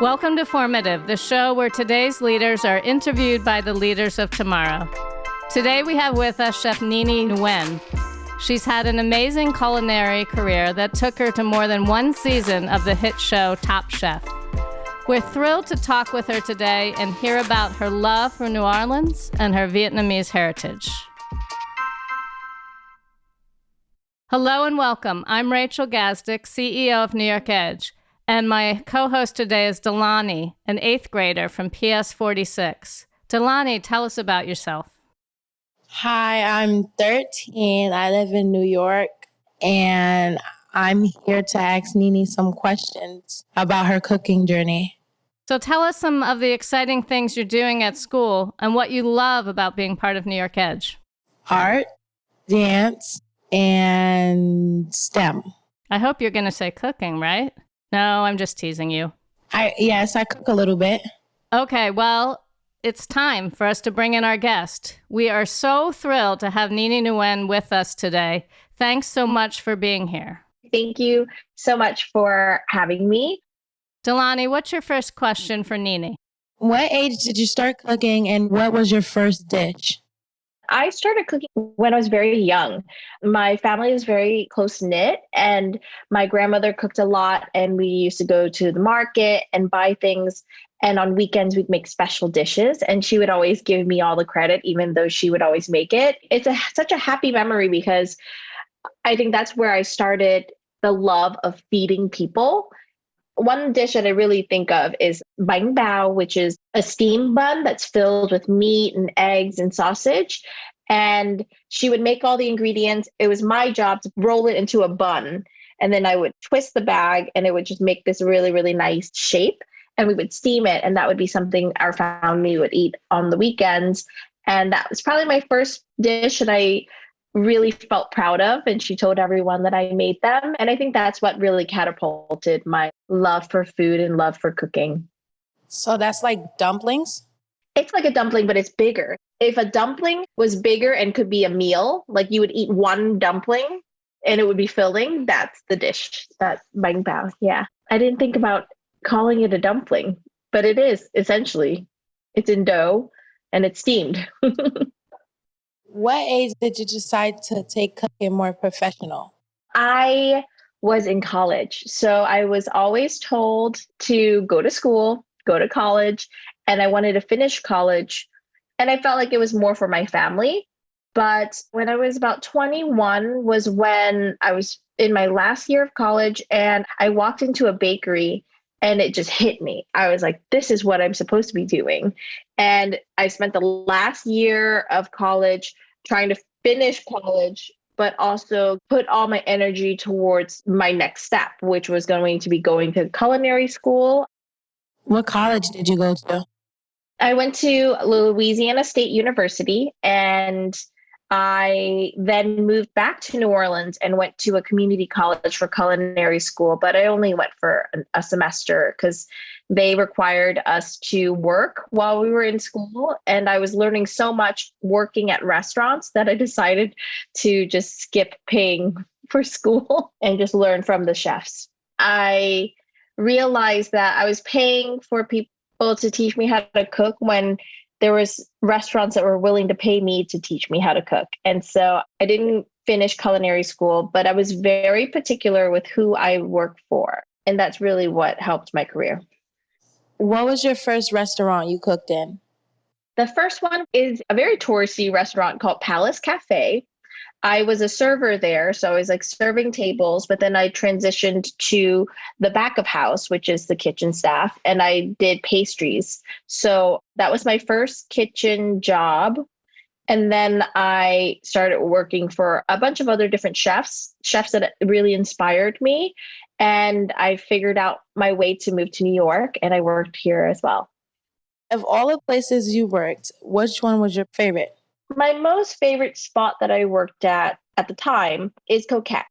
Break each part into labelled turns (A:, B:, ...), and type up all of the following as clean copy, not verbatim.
A: Welcome to Formative, the show where today's leaders are interviewed by the leaders of tomorrow. Today we have with us Chef Nini Nguyen. She's had an amazing culinary career that took her to more than one season of the hit show Top Chef. We're thrilled to talk with her today and hear about her love for New Orleans and her Vietnamese heritage. Hello and welcome. I'm Rachel Gazdick, CEO of New York Edge, and my co-host today is Dalani, an 8th grader from PS 46. Dalani, tell us about yourself.
B: Hi, I'm 13. I live in New York, and I'm here to ask Nini some questions about her cooking journey.
A: So tell us some of the exciting things you're doing at school and what you love about being part of New York Edge.
B: Art, dance, and STEM.
A: I hope you're going to say cooking, right? No, I'm just teasing you.
B: Yes, I cook a little bit.
A: Okay, well, it's time for us to bring in our guest. We are so thrilled to have Nini Nguyen with us today. Thanks so much for being here.
C: Thank you so much for having me.
A: Dalani, what's your first question for Nini?
B: What age did you start cooking, and what was your first dish?
C: I started cooking when I was very young. My family is very close-knit, and my grandmother cooked a lot, and we used to go to the market and buy things. And on weekends, we'd make special dishes, and she would always give me all the credit, even though she would always make it. It's such a happy memory because I think that's where I started the love of feeding people. One dish that I really think of is banh, which is a steamed bun that's filled with meat and eggs and sausage. And she would make all the ingredients. It was my job to roll it into a bun. And then I would twist the bag and it would just make this really, really nice shape. And we would steam it. And that would be something our family would eat on the weekends. And that was probably my first dish that I really felt proud of. And she told everyone that I made them. And I think that's what really catapulted my love for food and love for cooking.
B: So that's like dumplings?
C: It's like a dumpling, but it's bigger. If a dumpling was bigger and could be a meal, like you would eat one dumpling and it would be filling, that's the dish, that banh bao. Yeah. I didn't think about calling it a dumpling, but it is essentially. It's in dough and it's steamed.
B: What age did you decide to take cooking more professional?
C: I was in college. So I was always told to go to school, go to college, and I wanted to finish college. And I felt like it was more for my family. But when I was about 21 was when I was in my last year of college, and I walked into a bakery and it just hit me. I was like, this is what I'm supposed to be doing. And I spent the last year of college trying to finish college, but also put all my energy towards my next step, which was going to be going to culinary school.
B: What college did you go to?
C: I went to Louisiana State University, and I then moved back to New Orleans and went to a community college for culinary school, but I only went for a semester because they required us to work while we were in school. And I was learning so much working at restaurants that I decided to just skip paying for school and just learn from the chefs. I realized that I was paying for people to teach me how to cook when there was restaurants that were willing to pay me to teach me how to cook. And so I didn't finish culinary school, but I was very particular with who I worked for. And that's really what helped my career.
B: What was your first restaurant you cooked in?
C: The first one is a very touristy restaurant called Palace Cafe. I was a server there, so I was like serving tables, but then I transitioned to the back of house, which is the kitchen staff, and I did pastries. So that was my first kitchen job. And then I started working for a bunch of other different chefs that really inspired me. And I figured out my way to move to New York, and I worked here as well.
B: Of all the places you worked, which one was your favorite?
C: My most favorite spot that I worked at the time is Coquette.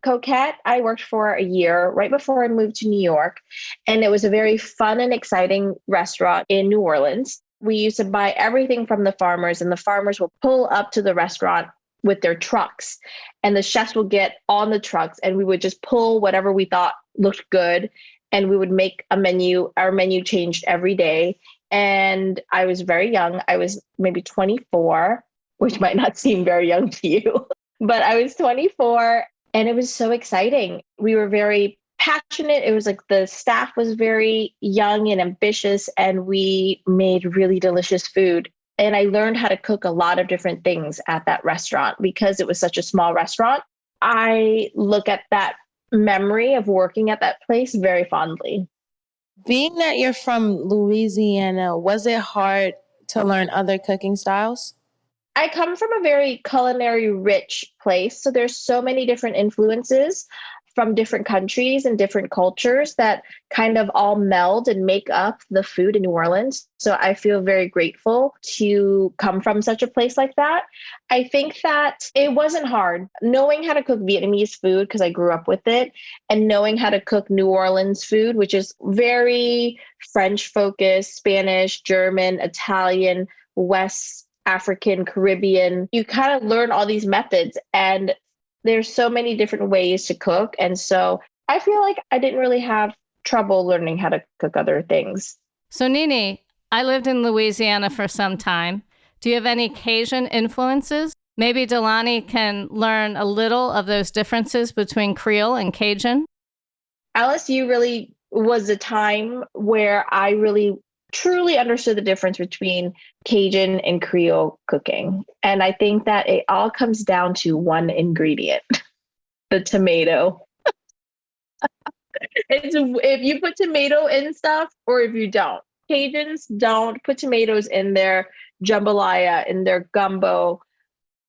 C: Coquette, I worked for a year right before I moved to New York, and it was a very fun and exciting restaurant in New Orleans. We used to buy everything from the farmers, and the farmers will pull up to the restaurant with their trucks, and the chefs will get on the trucks, and we would just pull whatever we thought looked good and we would make a menu. Our menu changed every day. And I was very young. I was maybe 24, which might not seem very young to you, but I was 24 and it was so exciting. We were very passionate. It was like the staff was very young and ambitious, and we made really delicious food. And I learned how to cook a lot of different things at that restaurant because it was such a small restaurant. I look at that memory of working at that place very fondly.
B: Being that you're from Louisiana, was it hard to learn other cooking styles?
C: I come from a very culinary rich place. So there's so many different influences from different countries and different cultures that kind of all meld and make up the food in New Orleans. So I feel very grateful to come from such a place like that. I think that it wasn't hard knowing how to cook Vietnamese food because I grew up with it, and knowing how to cook New Orleans food, which is very French focused, Spanish, German, Italian, West African, Caribbean. You kind of learn all these methods, and there's so many different ways to cook. And so I feel like I didn't really have trouble learning how to cook other things.
A: So Nini, I lived in Louisiana for some time. Do you have any Cajun influences? Maybe Dalani can learn a little of those differences between Creole and Cajun.
C: LSU really was a time where I really truly understood the difference between Cajun and Creole cooking. And I think that it all comes down to one ingredient, the tomato. It's if you put tomato in stuff or if you don't. Cajuns don't put tomatoes in their jambalaya, in their gumbo,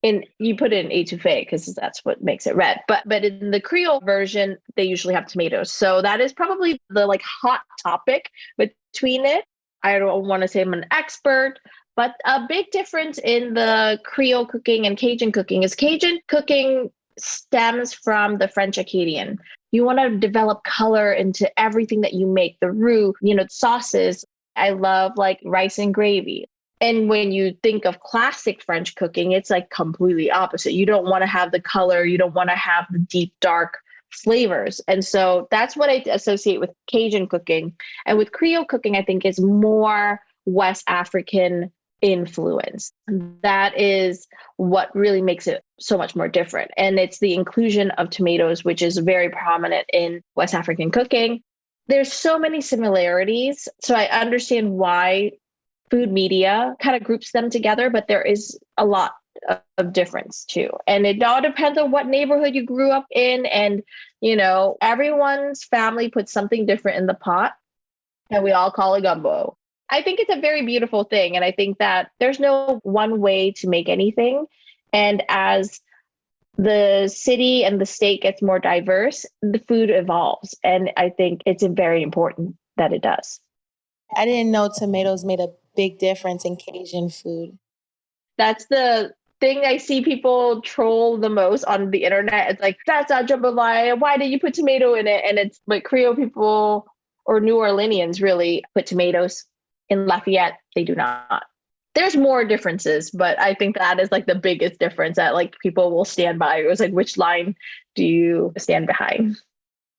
C: and you put it in etouffee because that's what makes it red. But in the Creole version, they usually have tomatoes. So that is probably the like hot topic between it. I don't want to say I'm an expert, but a big difference in the Creole cooking and Cajun cooking is Cajun cooking stems from the French Acadian. You want to develop color into everything that you make, the roux, sauces. I love like rice and gravy. And when you think of classic French cooking, it's like completely opposite. You don't want to have the color. You don't want to have the deep, dark flavors. And so that's what I associate with Cajun cooking. And with Creole cooking, I think is more West African influence. That is what really makes it so much more different. And it's the inclusion of tomatoes, which is very prominent in West African cooking. There's so many similarities. So I understand why food media kind of groups them together, but there is a lot of difference too. And it all depends on what neighborhood you grew up in. And, everyone's family puts something different in the pot and we all call it gumbo. I think it's a very beautiful thing. And I think that there's no one way to make anything. And as the city and the state gets more diverse, the food evolves. And I think it's very important that it does.
B: I didn't know tomatoes made a big difference in Cajun food.
C: That's the thing I see people troll the most on the internet. It's like, that's not jambalaya. Why did you put tomato in it? And it's like Creole people or New Orleanians really put tomatoes. In Lafayette, they do not. There's more differences, but I think that is like the biggest difference that like people will stand by. It was like, which line do you stand behind?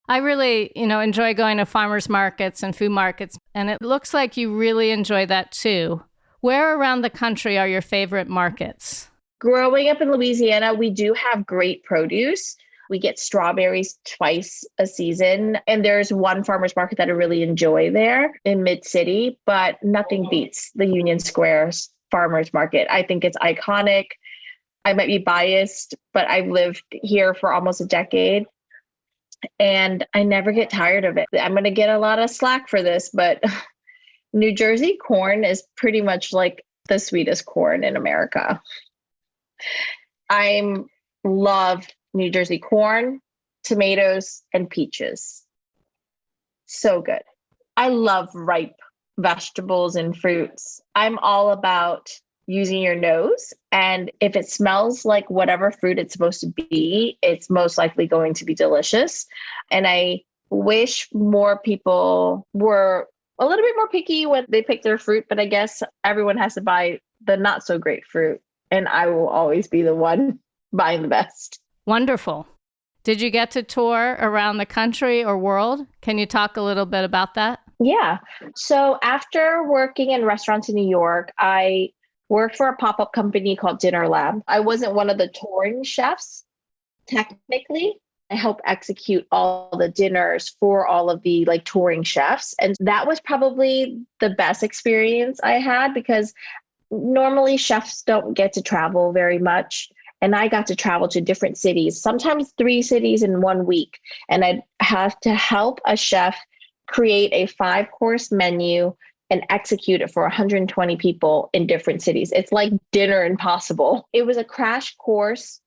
A: I really, enjoy going to farmers markets and food markets, and it looks like you really enjoy that too. Where around the country are your favorite markets?
C: Growing up in Louisiana, we do have great produce. We get strawberries twice a season. And there's one farmer's market that I really enjoy there in Mid-City, but nothing beats the Union Square's farmer's market. I think it's iconic. I might be biased, but I've lived here for almost a decade and I never get tired of it. I'm going to get a lot of slack for this, but New Jersey corn is pretty much like the sweetest corn in America. I love New Jersey corn, tomatoes, and peaches. So good. I love ripe vegetables and fruits. I'm all about using your nose. And if it smells like whatever fruit it's supposed to be, it's most likely going to be delicious. And I wish more people were a little bit more picky when they pick their fruit, but I guess everyone has to buy the not so great fruit. And I will always be the one buying the best.
A: Wonderful. Did you get to tour around the country or world? Can you talk a little bit about that?
C: Yeah. So after working in restaurants in New York, I worked for a pop-up company called Dinner Lab. I wasn't one of the touring chefs, technically. I helped execute all the dinners for all of the like touring chefs. And that was probably the best experience I had because normally chefs don't get to travel very much. And I got to travel to different cities, sometimes 3 cities in 1 week. And I'd have to help a chef create a 5-course menu and execute it for 120 people in different cities. It's like dinner impossible. It was a crash course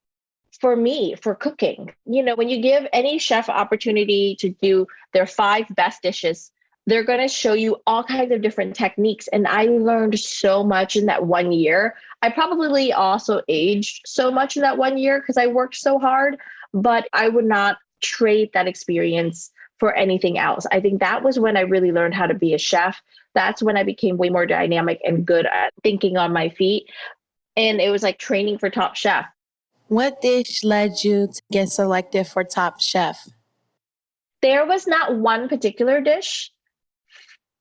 C: for me for cooking. You know, when you give any chef opportunity to do their 5 best dishes, they're going to show you all kinds of different techniques. And I learned so much in that 1 year. I probably also aged so much in that 1 year because I worked so hard, but I would not trade that experience for anything else. I think that was when I really learned how to be a chef. That's when I became way more dynamic and good at thinking on my feet. And it was like training for Top Chef.
B: What dish led you to get selected for Top Chef?
C: There was not one particular dish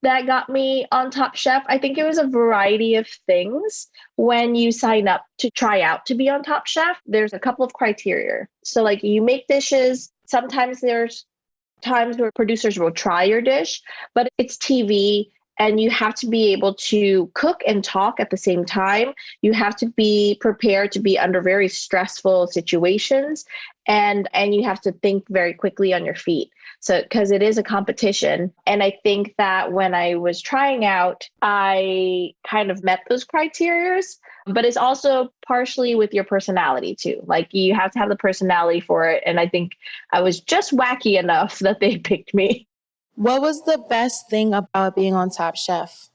C: that got me on Top Chef. I think it was a variety of things. When you sign up to try out to be on Top Chef, there's a couple of criteria. So like you make dishes, sometimes there's times where producers will try your dish, but it's TV and you have to be able to cook and talk at the same time. You have to be prepared to be under very stressful situations and you have to think very quickly on your feet. So, because it is a competition. And I think that when I was trying out, I kind of met those criterias, but it's also partially with your personality too. Like you have to have the personality for it. And I think I was just wacky enough that they picked me.
B: What was the best thing about being on Top Chef?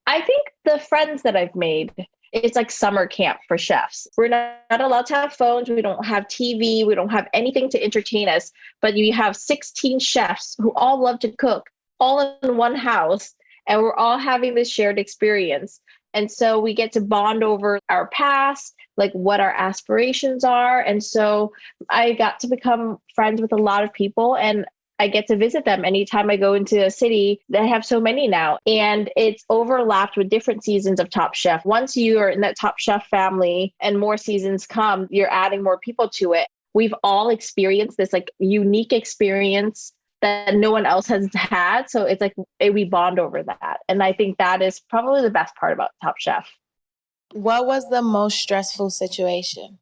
C: I think the friends that I've made, it's like summer camp for chefs. We're not allowed to have phones. We don't have TV. We don't have anything to entertain us. But you have 16 chefs who all love to cook, all in one house, and we're all having this shared experience. And so we get to bond over our past, like what our aspirations are. And so I got to become friends with a lot of people, and I get to visit them anytime I go into a city. They have so many now, and it's overlapped with different seasons of Top Chef. Once you are in that Top Chef family and more seasons come, you're adding more people to it. We've all experienced this like unique experience that no one else has had. So it's like we bond over that. And I think that is probably the best part about Top Chef.
B: What was the most stressful situation?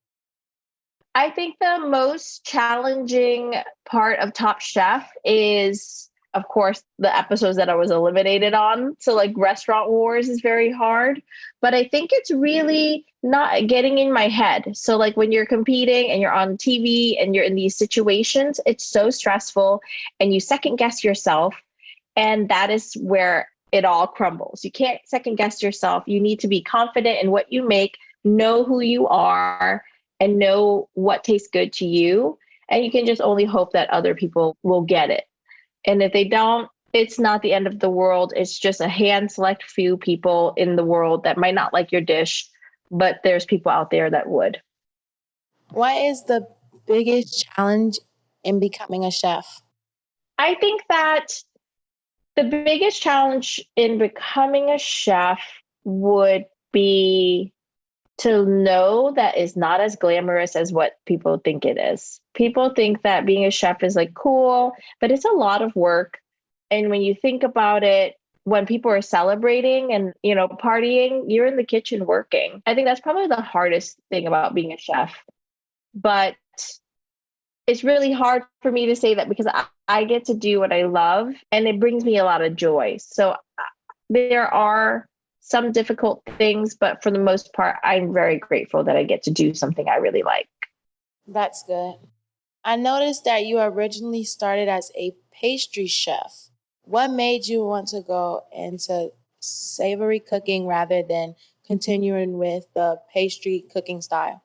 C: I think the most challenging part of Top Chef is, of course, the episodes that I was eliminated on. So like Restaurant Wars is very hard, but I think it's really not getting in my head. So like when you're competing and you're on TV and you're in these situations, it's so stressful and you second guess yourself. And that is where it all crumbles. You can't second guess yourself. You need to be confident in what you make, know who you are, and know what tastes good to you. And you can just only hope that other people will get it. And if they don't, it's not the end of the world. It's just a hand select few people in the world that might not like your dish, but there's people out there that would.
B: What is the biggest challenge in becoming a chef?
C: I think that the biggest challenge in becoming a chef would be to know that it's not as glamorous as what people think it is. People think that being a chef is like cool, but it's a lot of work. And when you think about it, when people are celebrating and, you know, partying, you're in the kitchen working. I think that's probably the hardest thing about being a chef. But it's really hard for me to say that because I get to do what I love and it brings me a lot of joy. So there are some difficult things, but for the most part, I'm very grateful that I get to do something I really like.
B: That's good. I noticed that you originally started as a pastry chef. What made you want to go into savory cooking rather than continuing with the pastry cooking style?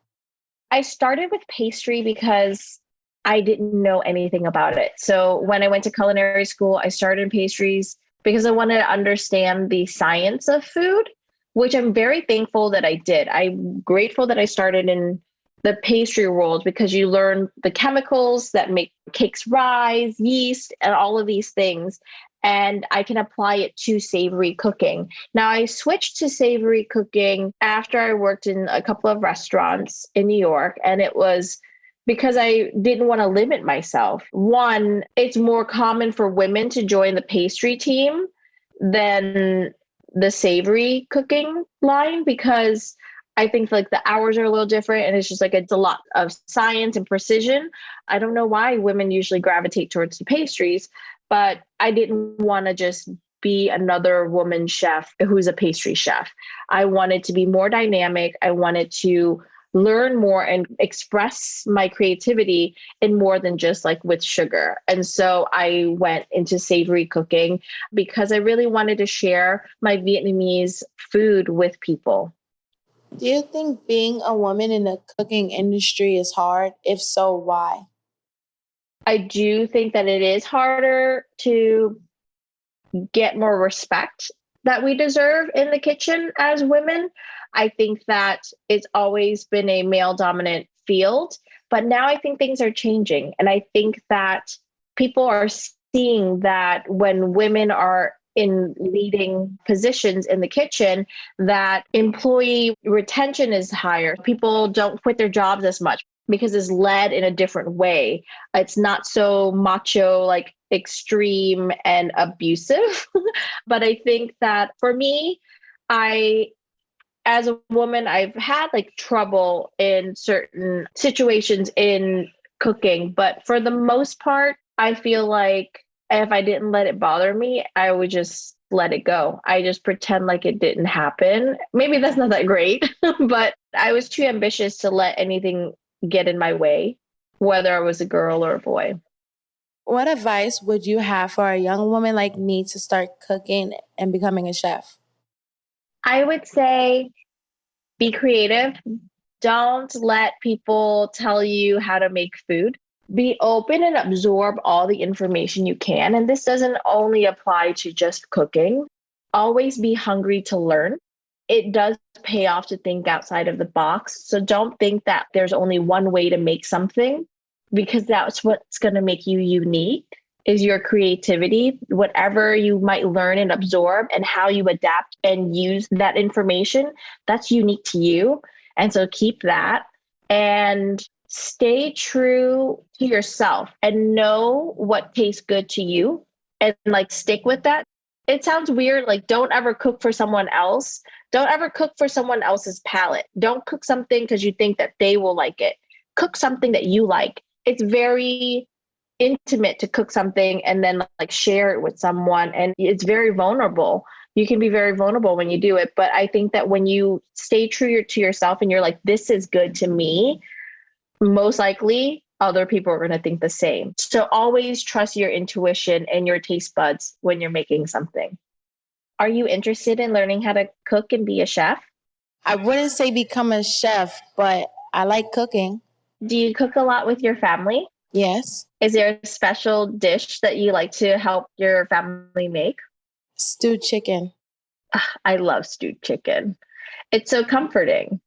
C: I started with pastry because I didn't know anything about it. So when I went to culinary school, I started in pastries because I wanted to understand the science of food, which I'm very thankful that I did. I'm grateful that I started in the pastry world because you learn the chemicals that make cakes rise, yeast, and all of these things. And I can apply it to savory cooking. Now, I switched to savory cooking after I worked in a couple of restaurants in New York, and it was because I didn't want to limit myself. One, it's more common for women to join the pastry team than the savory cooking line because I think like the hours are a little different and it's just like it's a lot of science and precision. I don't know why women usually gravitate towards the pastries, but I didn't want to just be another woman chef who's a pastry chef. I wanted to be more dynamic. I wanted to learn more and express my creativity in more than just like with sugar. And so I went into savory cooking because I really wanted to share my Vietnamese food with people.
B: Do you think being a woman in the cooking industry is hard? If so, why?
C: I do think that it is harder to get more respect that we deserve in the kitchen as women. I think that it's always been a male dominant field, but now I think things are changing. And I think that people are seeing that when women are in leading positions in the kitchen, that employee retention is higher. People don't quit their jobs as much because it's led in a different way. It's not so macho, like extreme and abusive. But I think that for me, as a woman, I've had like trouble in certain situations in cooking, but for the most part, I feel like if I didn't let it bother me, I would just let it go. I just pretend like it didn't happen. Maybe that's not that great, but I was too ambitious to let anything get in my way, whether I was a girl or a boy.
B: What advice would you have for a young woman like me to start cooking and becoming a chef?
C: I would say be creative. Don't let people tell you how to make food. Be open and absorb all the information you can. And this doesn't only apply to just cooking. Always be hungry to learn. It does pay off to think outside of the box. So don't think that there's only one way to make something because that's what's going to make you unique is your creativity, whatever you might learn and absorb and how you adapt and use that information, that's unique to you. And so keep that and stay true to yourself and know what tastes good to you and like stick with that. It sounds weird. Like don't ever cook for someone else. Don't ever cook for someone else's palate. Don't cook something because you think that they will like it. Cook something that you like. It's very intimate to cook something and then like share it with someone. And it's very vulnerable. You can be very vulnerable when you do it. But I think that when you stay true to yourself and you're like, this is good to me, most likely other people are going to think the same. So always trust your intuition and your taste buds when you're making something. Are you interested in learning how to cook and be a chef?
B: I wouldn't say become a chef, but I like cooking.
C: Do you cook a lot with your family?
B: Yes.
C: Is there a special dish that you like to help your family make?
B: Stewed chicken.
C: I love stewed chicken. It's so comforting.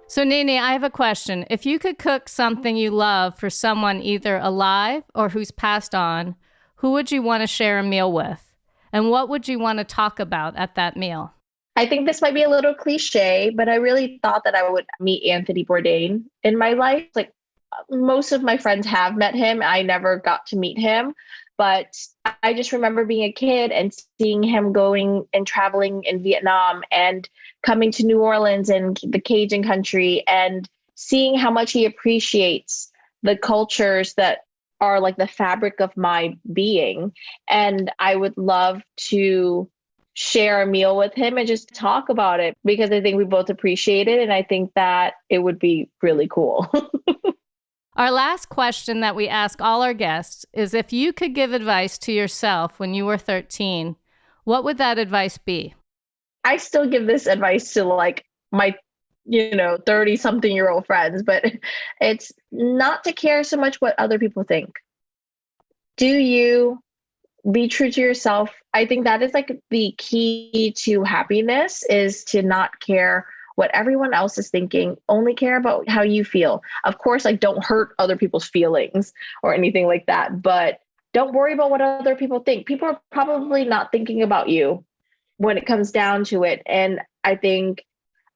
A: So, Nini, I have a question. If you could cook something you love for someone either alive or who's passed on, who would you want to share a meal with? And what would you want to talk about at that meal?
C: I think this might be a little cliche, but I really thought that I would meet Anthony Bourdain in my life. Like most of my friends have met him. I never got to meet him, but I just remember being a kid and seeing him going and traveling in Vietnam and coming to New Orleans and the Cajun country and seeing how much he appreciates the cultures that are like the fabric of my being. And I would love to share a meal with him and just talk about it because I think we both appreciate it. And I think that it would be really cool.
A: Our last question that we ask all our guests is if you could give advice to yourself when you were 13, what would that advice be?
C: I still give this advice to like my 30 something year old friends, but it's not to care so much what other people think. Do you be true to yourself. I think that is like the key to happiness, is to not care what everyone else is thinking, only care about how you feel. Of course, like don't hurt other people's feelings or anything like that, but don't worry about what other people think. People are probably not thinking about you when it comes down to it. And I think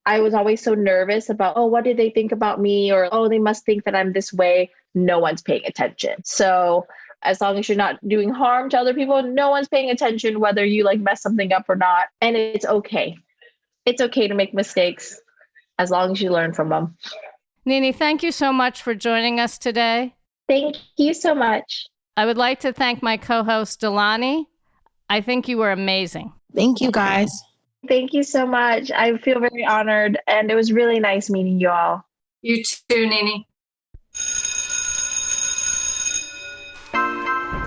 C: I was always so nervous about, oh, what did they think about me? Or, oh, they must think that I'm this way. No one's paying attention. So as long as you're not doing harm to other people, no one's paying attention whether you like mess something up or not. And it's okay. It's okay to make mistakes as long as you learn from them.
A: Nini, thank you so much for joining us today.
C: Thank you so much.
A: I would like to thank my co-host, Dalani. I think you were amazing.
B: Thank you, guys.
C: Thank you so much. I feel very honored, and it was really nice meeting you all.
D: You too, Nini.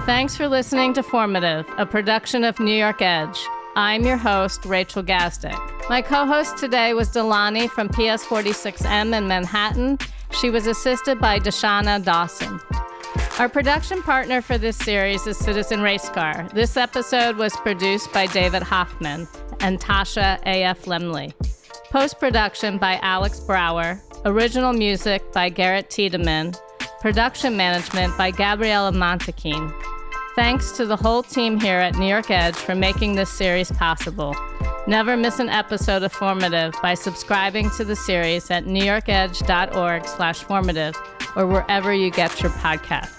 A: Thanks for listening to Formative, a production of New York Edge. I'm your host, Rachel Gazdick. My co-host today was Dalani from PS46M in Manhattan. She was assisted by Deshauna Dawson. Our production partner for this series is Citizen Racecar. This episode was produced by David Hoffman and Tasha A.F. Lemley. Post-production by Alex Brower. Original music by Garrett Tiedemann. Production management by Gabriella Montequin. Thanks to the whole team here at New York Edge for making this series possible. Never miss an episode of Formative by subscribing to the series at newyorkedge.org/formative or wherever you get your podcasts.